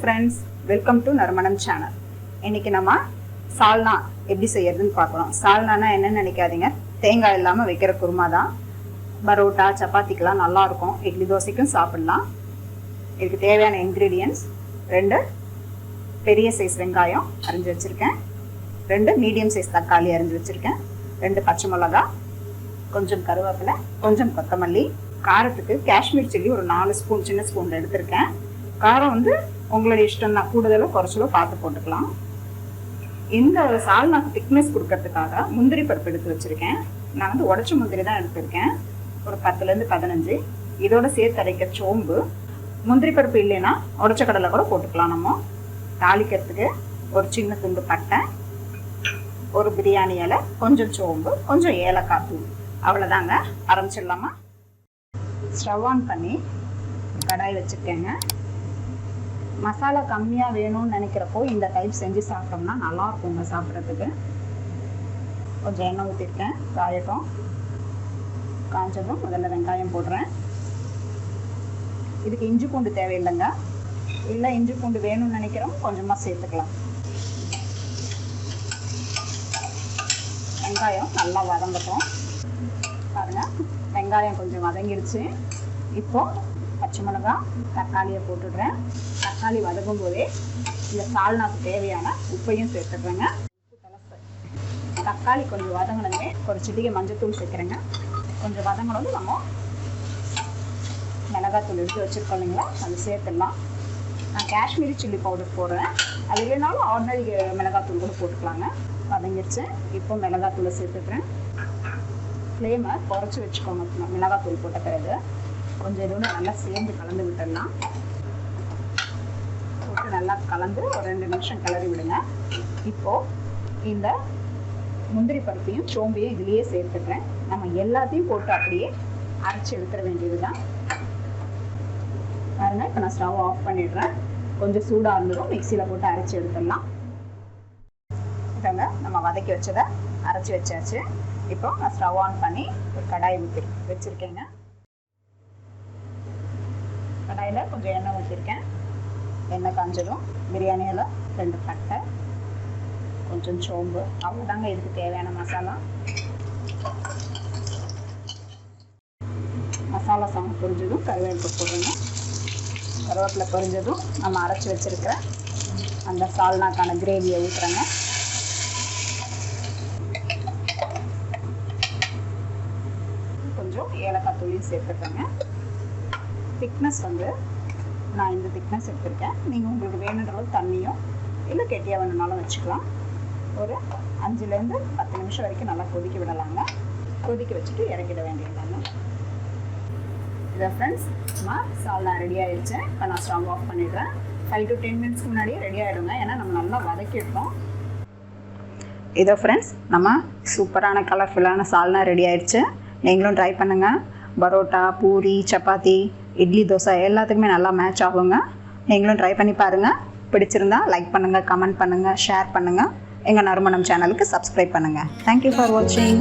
friends, welcome to நறுமணம் channel. இன்னைக்கு நம்ம சால்னா எப்படி செய்யறதுன்னு பார்க்கலாம். சால்னானா என்னன்னு நினைக்காதீங்க, தேங்காய் இல்லாமல் வைக்கிற குருமா தான். பரோட்டா சப்பாத்திக்கெலாம் நல்லா இருக்கும், இட்லி தோசைக்கும் சாப்பிடலாம். இதுக்கு தேவையான இன்க்ரீடியன்ட்ஸ் 2 பெரிய சைஸ் வெங்காயம் அரிஞ்சு வச்சுருக்கேன், 2 மீடியம் சைஸ் தக்காளி அரிஞ்சு வச்சுருக்கேன், 2 பச்சை மிளகா, கொஞ்சம் கருவேப்பிலை, கொஞ்சம் கொத்தமல்லி. காரத்துக்கு காஷ்மீர் சில்லி ஒரு 4 ஸ்பூன் சின்ன ஸ்பூன் எடுத்திருக்கேன். காரம் வந்து உங்களுடைய இஷ்டம் தான், கூடுதலோ குறைச்சலோ பார்த்து போட்டுக்கலாம். இந்த சால்னாக்கு திக்னஸ் கொடுக்கறதுக்காக முந்திரி பருப்பு எடுத்து வச்சுருக்கேன். நான் வந்து உடச்ச முந்திரி தான் எடுத்திருக்கேன், ஒரு 10லேருந்து 15. இதோட சேர்த்து அரைக்க சோம்பு, முந்திரி பருப்பு இல்லைன்னா உடச்ச கடலை கூட போட்டுக்கலாம். நம்ம தாளிக்கிறதுக்கு ஒரு சின்ன துண்டு பட்டை, ஒரு பிரியாணி இலை, கொஞ்சம் சோம்பு, கொஞ்சம் ஏலக்காய் தூள், அவ்வளோதாங்க. ஆரம்பிச்சிடலாமா? ஸ்டவ் ஆன் பண்ணி கடாய் வச்சுருக்கேங்க. மசாலா கம்மியாக வேணும்னு நினைக்கிறப்போ இந்த டைப் செஞ்சு சாப்பிட்டோம்னா நல்லா இருக்குங்க சாப்பிட்றதுக்கு. கொஞ்சம் எண்ணெய் ஊற்றிருக்கேன், காயட்டும். காஞ்சதும் முதல்ல வெங்காயம் போடுறேன். இதுக்கு இஞ்சி பூண்டு தேவையில்லைங்க, இல்லை இஞ்சி பூண்டு வேணும்னு நினைக்கிறோம் கொஞ்சமாக சேர்த்துக்கலாம். வெங்காயம் நல்லா வதங்கட்டும். பாருங்கள், வெங்காயம் கொஞ்சம் வதங்கிடுச்சு. இப்போது பச்சை மிளகா, தக்காளியை போட்டுடுறேன். தக்காளி வதங்கும் போதே இந்த சால்னாக்கு தேவையான உப்பையும் சேர்த்துடுறேங்க. தக்காளி கொஞ்சம் வதங்கினே ஒரு சிட்டிகை மஞ்சத்தூள் சேர்க்குறேங்க. கொஞ்சம் வதங்கினது நம்ம மிளகாத்தூள் எடுத்து வச்சுருக்கோம் இல்லைங்களா, அது சேர்த்துடலாம். நான் காஷ்மீரி சில்லி பவுடர் போடுறேன், அது இல்லைனாலும் ஆர்டினரி மிளகாத்தூள் கூட போட்டுக்கலாங்க. வதங்கிடுச்சு. இப்போ மிளகாத்தூளை சேர்த்துக்கிறேன். ஃப்ளேமை குறைச்சி வச்சுக்கோங்க. மிளகாத்தூள் போட்ட பிறகு கொஞ்சம் இதோட நல்லா சேர்ந்து கலந்து விட்டுடலாம். போட்டு நல்லா கலந்து ஒரு 2 நிமிஷம் கிளறி விடுங்க. இப்போது இந்த முந்திரி பருப்பையும் சோம்பையும் இதுலேயே சேர்த்துக்கிறேன். நம்ம எல்லாத்தையும் போட்டு அப்படியே அரைச்சி எடுத்துட வேண்டியது தான். பாருங்கள், இப்போ நான் ஸ்டவ் ஆஃப் பண்ணிடுறேன். கொஞ்சம் சூடாக இருந்ததும் மிக்சியில் போட்டு அரைச்சி எடுத்துடலாம். இதாங்க நம்ம வதக்கி வச்சதை அரைச்சி வச்சாச்சு. இப்போ நான் ஸ்டவ் ஆன் பண்ணி ஒரு கடாய் ஊற்றி வச்சுருக்கேங்க. கடாயில் கொஞ்சம் எண்ணெய் ஊற்றிருக்கேன். எண்ணெய் காஞ்சதும் பிரியாணி இலை, 2 பட்டை, கொஞ்சம் சோம்பு, அவ்வளோதாங்க இதுக்கு தேவையான மசாலா. மசாலா சாங் பொரிஞ்சதும் கருவேப்பிலை போடுங்க. கருவேப்பிலை பொரிஞ்சதும் நம்ம அரைச்சி வச்சுருக்கிற அந்த சால்னாக்கான கிரேவியை ஊற்றுறேங்க. கொஞ்சம் ஏலக்காய் தூளியும் சேர்த்துக்கிறேங்க. திக்னஸ் வந்து நான் இந்த திக்னஸ் எடுத்திருக்கேன். நீங்கள் உங்களுக்கு வேணுன்ற அளவு தண்ணியும் இல்லை கெட்டியாக வேணுனாலும் வச்சுக்கலாம். ஒரு 5லேருந்து 10 நிமிஷம் வரைக்கும் நல்லா கொதிக்க விடலாங்க. கொதிக்க வச்சுட்டு இறக்கிட வேண்டியதாங்க. இதை ஃப்ரெண்ட்ஸ், நம்ம சால்னா ரெடி ஆகிடுச்சு. இப்போ நான் ஸ்டவ் ஆஃப் பண்ணிடுறேன். 5 to 10 மினிட்ஸ்க்கு முன்னாடியே ரெடி ஆகிடுங்க, ஏன்னா நம்ம நல்லா வதக்கிட்டோம். இதோ ஃப்ரெண்ட்ஸ், நம்ம சூப்பரான கலர்ஃபுல்லான சால்னா ரெடி ஆகிடுச்சு. நீங்களும் ட்ரை பண்ணுங்கள். பரோட்டா, பூரி, சப்பாத்தி, இட்லி, தோசை எல்லாத்துக்குமே நல்லா மேட்ச் ஆகுங்க. நீங்களும் ட்ரை பண்ணி பாருங்கள். பிடிச்சிருந்தா லைக் பண்ணுங்கள், கமெண்ட் பண்ணுங்கள், ஷேர் பண்ணுங்கள். எங்கள் நறுமணம் சேனலுக்கு சப்ஸ்கிரைப் பண்ணுங்கள். தேங்க்யூ ஃபார் வாட்சிங்.